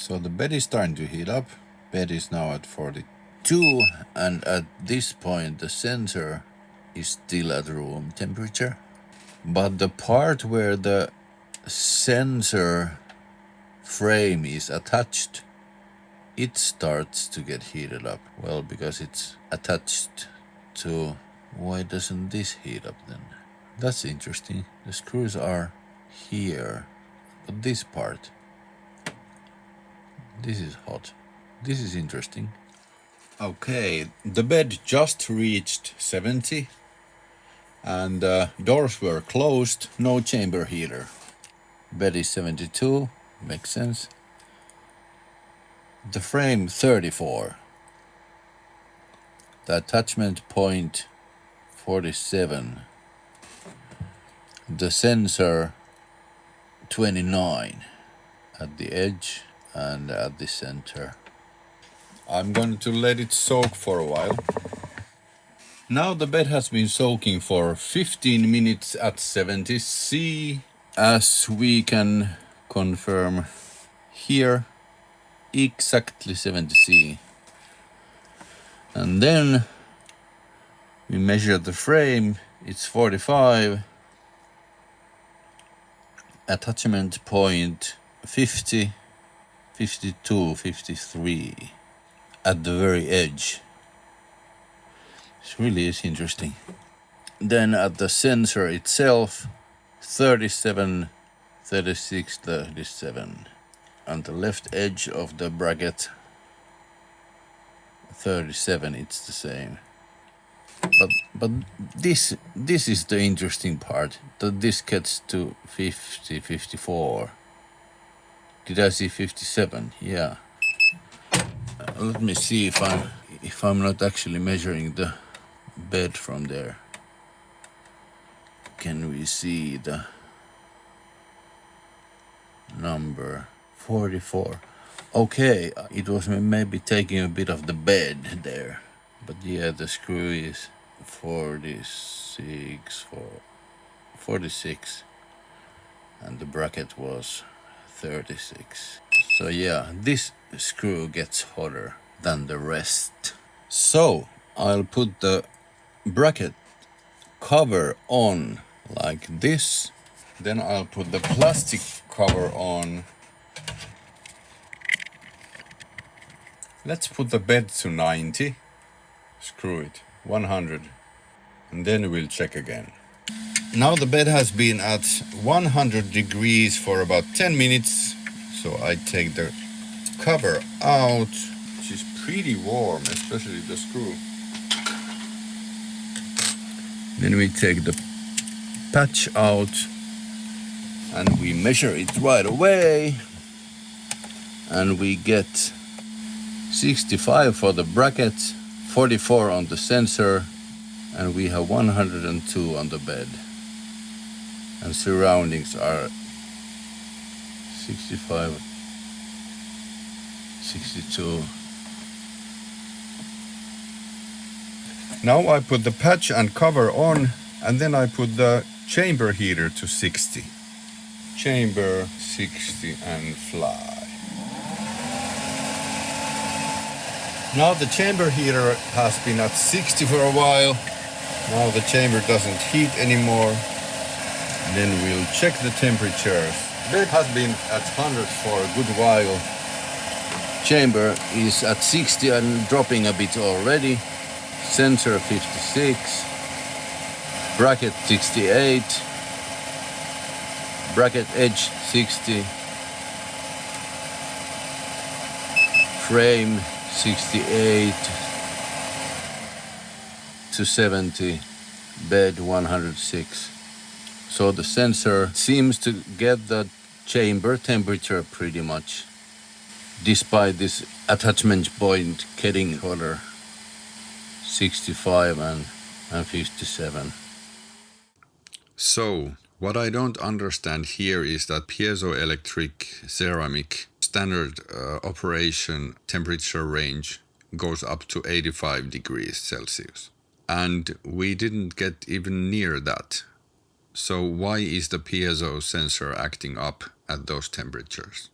So the bed is starting to heat up. Bed is now at 42, and at this point the sensor is still at room temperature. But the part where the sensor frame is attached, it starts to get heated up. Well, because it's attached to... Why doesn't this heat up then? That's interesting. The screws are here, but this part, this is hot. This is interesting. Okay, the bed just reached 70 and doors were closed, no chamber heater. Bed is 72, makes sense. The frame 34. The attachment point 47. The sensor 29 at the edge and at the center. I'm going to let it soak for a while. Now the bed has been soaking for 15 minutes at 70 C, as we can confirm here, exactly 70 C. And then we measure the frame, it's 45, attachment point 50, 52, 53 at the very edge. It really is interesting. Then at the sensor itself, 37, 36, 37. On the left edge of the bracket, 37, it's the same. But this is the interesting part, that this gets to 50, 54. Did I see 57? Yeah. Let me see if I'm not actually measuring the bed from there. Can we see the number 44? Okay, it was maybe taking a bit of the bed there. But yeah, the screw is 46, 46, and the bracket was 36. So yeah, this screw gets hotter than the rest. So I'll put the bracket cover on like this. Then I'll put the plastic cover on. Let's put the bed to 90. Screw it, 100. And then we'll check again. Now the bed has been at 100 degrees for about 10 minutes. So I take the cover out, which is pretty warm, especially the screw. Then we take the patch out and we measure it right away. And we get 65 for the bracket, 44 on the sensor, and we have 102 on the bed. And surroundings are 65, 62. Now I put the patch and cover on, and then I put the chamber heater to 60. Chamber 60 and fly. Now the chamber heater has been at 60 for a while. Now the chamber doesn't heat anymore. Then we'll check the temperatures. Bed has been at 100 for a good while. Chamber is at 60 and dropping a bit already. Sensor 56. Bracket 68. Bracket edge 60. Frame 68 to 70. Bed 106. So the sensor seems to get the chamber temperature pretty much, despite this attachment point getting hotter. 65 and 57. So what I don't understand here is that piezoelectric ceramic standard operation temperature range goes up to 85 degrees Celsius. And we didn't get even near that. So why is the piezo sensor acting up at those temperatures?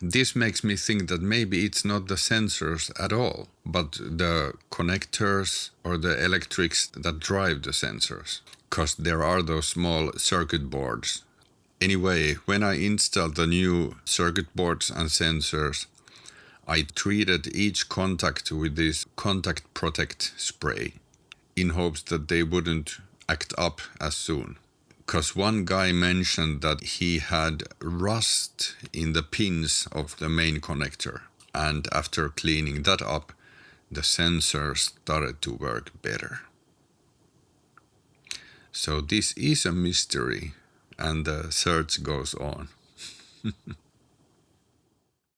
This makes me think that maybe it's not the sensors at all, but the connectors or the electrics that drive the sensors, because there are those small circuit boards. Anyway, when I installed the new circuit boards and sensors, I treated each contact with this contact protect spray in hopes that they wouldn't act up as soon. Because one guy mentioned that he had rust in the pins of the main connector, and after cleaning that up, the sensor started to work better. So this is a mystery, and the search goes on.